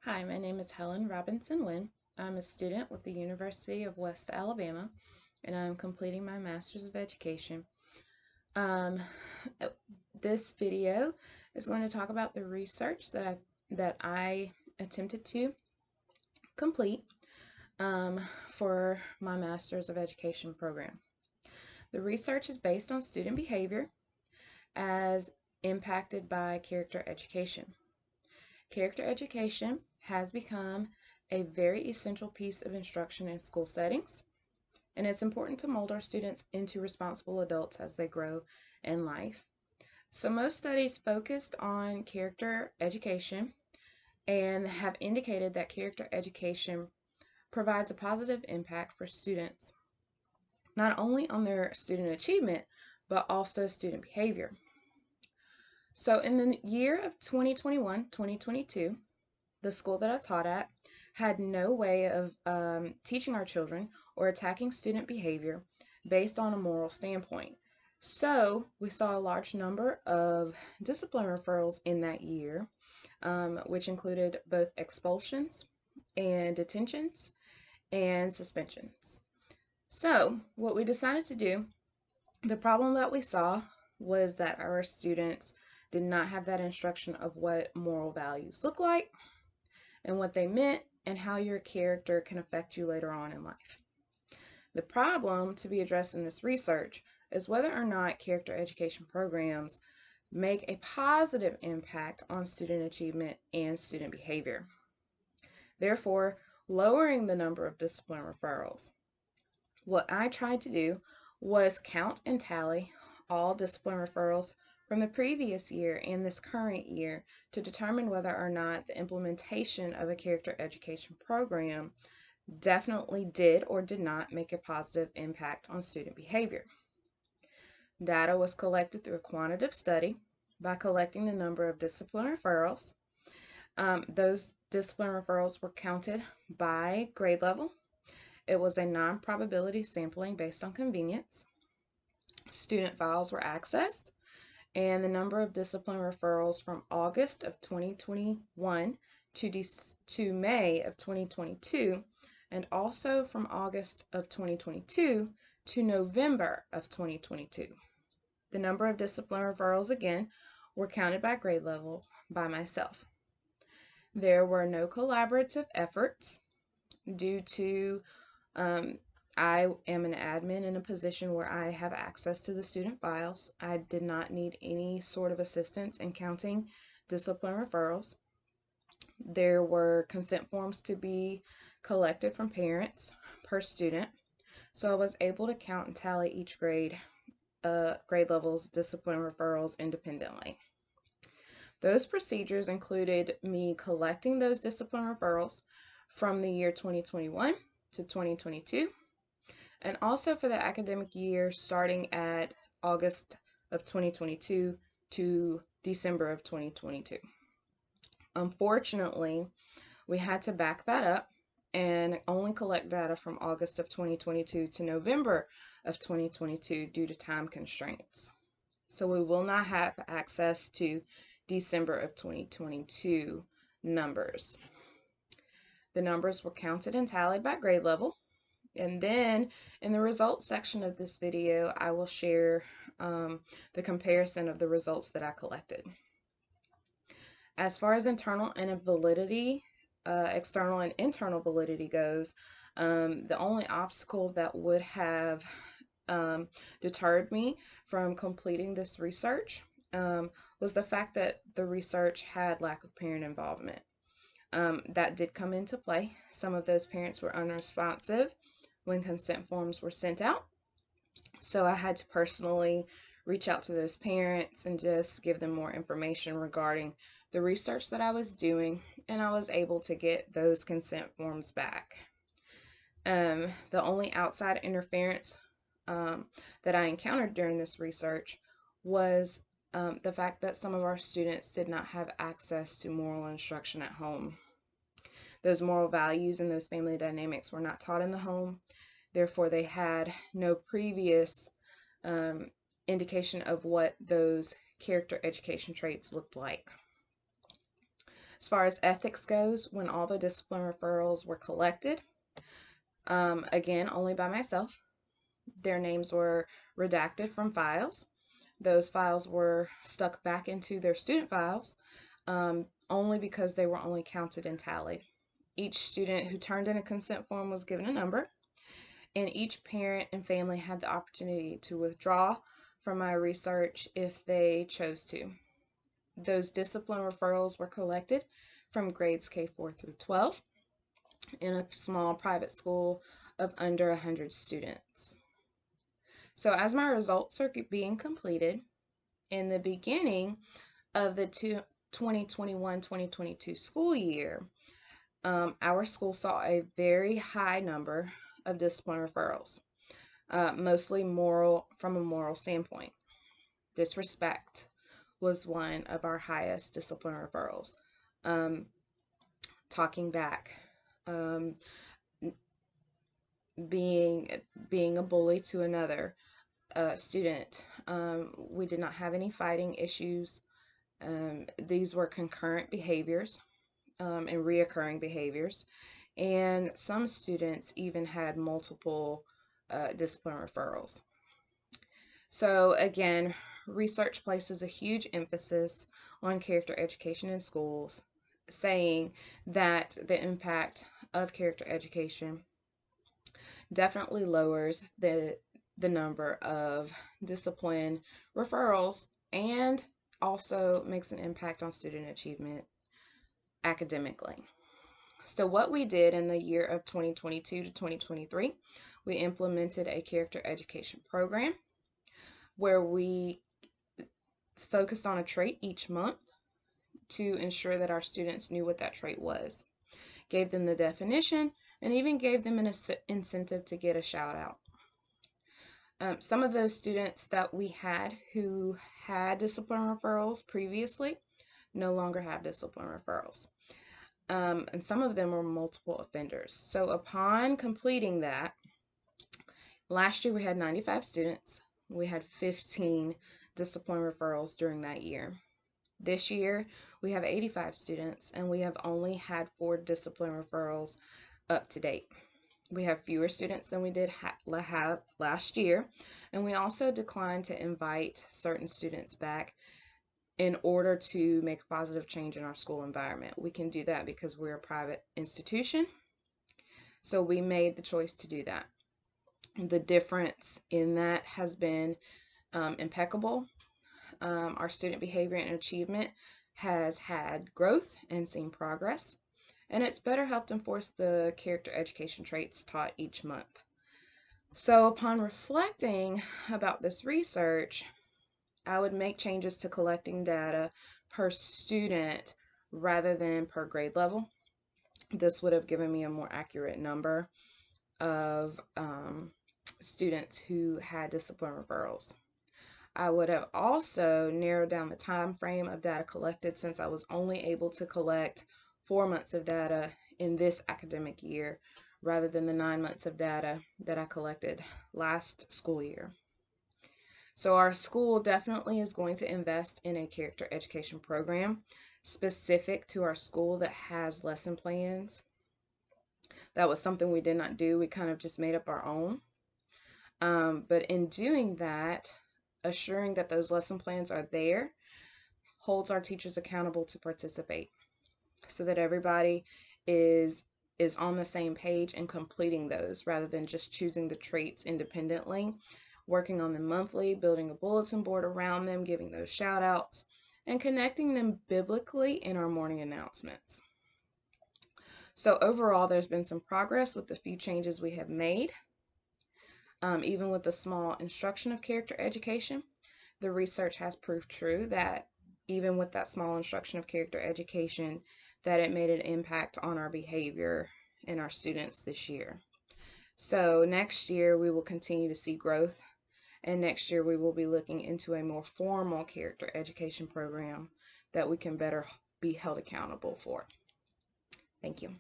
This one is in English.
Hi, my name is Helen Robinson-Nguyen. I'm a student with the University of West Alabama, and I'm completing my Master's of Education. Um, uh, this video is going to talk about the research that I attempted to complete for my Master's of Education program. The research is based on student behavior as impacted by character education. Character education has become a very essential piece of instruction in school settings, and it's important to mold our students into responsible adults as they grow in life. So, most studies focused on character education and have indicated that character education provides a positive impact for students, not only on their student achievement, but also student behavior. So, in the year of 2021 2022, the school that I taught at had no way of teaching our children or attacking student behavior based on a moral standpoint. So we saw a large number of discipline referrals in that year, which included both expulsions and detentions and suspensions. So what we decided to do, the problem that we saw was that our students did not have that instruction of what moral values look like and what they meant, and how your character can affect you later on in life. The problem to be addressed in this research is whether or not character education programs make a positive impact on student achievement and student behavior. Therefore, lowering the number of discipline referrals. What I tried to do was count and tally all discipline referrals from the previous year and this current year to determine whether or not the implementation of a character education program definitely did or did not make a positive impact on student behavior. Data was collected through a quantitative study by collecting the number of discipline referrals. Those discipline referrals were counted by grade level. It was a non-probability sampling based on convenience. Student files were accessed, and the number of discipline referrals from August of 2021 to May of 2022, and also from August of 2022 to November of 2022. The number of discipline referrals again were counted by grade level by myself. There were no collaborative efforts due to I am an admin in a position where I have access to the student files. I did not need any sort of assistance in counting discipline referrals. There were consent forms to be collected from parents per student, so I was able to count and tally each grade level's discipline referrals independently. Those procedures included me collecting those discipline referrals from the year 2021 to 2022, and also for the academic year starting at August of 2022 to December of 2022. Unfortunately, we had to back that up and only collect data from August of 2022 to November of 2022 due to time constraints. So we will not have access to December of 2022 numbers. The numbers were counted and tallied by grade level. And then in the results section of this video, I will share the comparison of the results that I collected. As far as internal and validity, external and internal validity goes, the only obstacle that would have deterred me from completing this research was the fact that the research had lack of parent involvement. That did come into play. Some of those parents were unresponsive when consent forms were sent out. So I had to personally reach out to those parents and just give them more information regarding the research that I was doing, and I was able to get those consent forms back. The only outside interference that I encountered during this research was the fact that some of our students did not have access to moral instruction at home. Those moral values and those family dynamics were not taught in the home. Therefore, they had no previous indication of what those character education traits looked like. As far as ethics goes, when all the discipline referrals were collected, again, only by myself, their names were redacted from files. Those files were stuck back into their student files, only because they were only counted and tallied. Each student who turned in a consent form was given a number, and each parent and family had the opportunity to withdraw from my research if they chose to. Those discipline referrals were collected from grades K4 through 12 in a small private school of under 100 students. So as my results are being completed, in the beginning of the 2021-2022 school year, our school saw a very high number of discipline referrals, mostly from a moral standpoint. Disrespect was one of our highest discipline referrals. Talking back, being a bully to another student. We did not have any fighting issues. These were concurrent behaviors and reoccurring behaviors, and some students even had multiple discipline referrals. So again, research places a huge emphasis on character education in schools, saying that the impact of character education definitely lowers the number of discipline referrals and also makes an impact on student achievement academically. So what we did in the year of 2022 to 2023, we implemented a character education program where we focused on a trait each month to ensure that our students knew what that trait was, gave them the definition, and even gave them an incentive to get a shout out. Some of those students that we had who had discipline referrals previously no longer have discipline referrals. And some of them were multiple offenders. So upon completing that, last year we had 95 students. We had 15 discipline referrals during that year. This year we have 85 students and we have only had 4 discipline referrals up to date. We have fewer students than we did have last year, and we also declined to invite certain students back in order to make a positive change in our school environment. We can do that because we're a private institution, so we made the choice to do that. The difference in that has been impeccable. Our student behavior and achievement has had growth and seen progress, and it's better helped enforce the character education traits taught each month. So upon reflecting about this research, I would make changes to collecting data per student rather than per grade level. This would have given me a more accurate number of students who had discipline referrals. I would have also narrowed down the time frame of data collected, since I was only able to collect 4 months of data in this academic year rather than the 9 months of data that I collected last school year. So our school definitely is going to invest in a character education program specific to our school that has lesson plans. That was something we did not do. We kind of just made up our own. But in doing that, assuring that those lesson plans are there holds our teachers accountable to participate, so that everybody is on the same page and completing those rather than just choosing the traits independently, working on them monthly, building a bulletin board around them, giving those shout outs, and connecting them biblically in our morning announcements. So overall, there's been some progress with the few changes we have made. Even with the small instruction of character education, the research has proved true that even with that small instruction of character education, that it made an impact on our behavior and our students this year. So next year we will continue to see growth, and next year we will be looking into a more formal character education program that we can better be held accountable for. Thank you.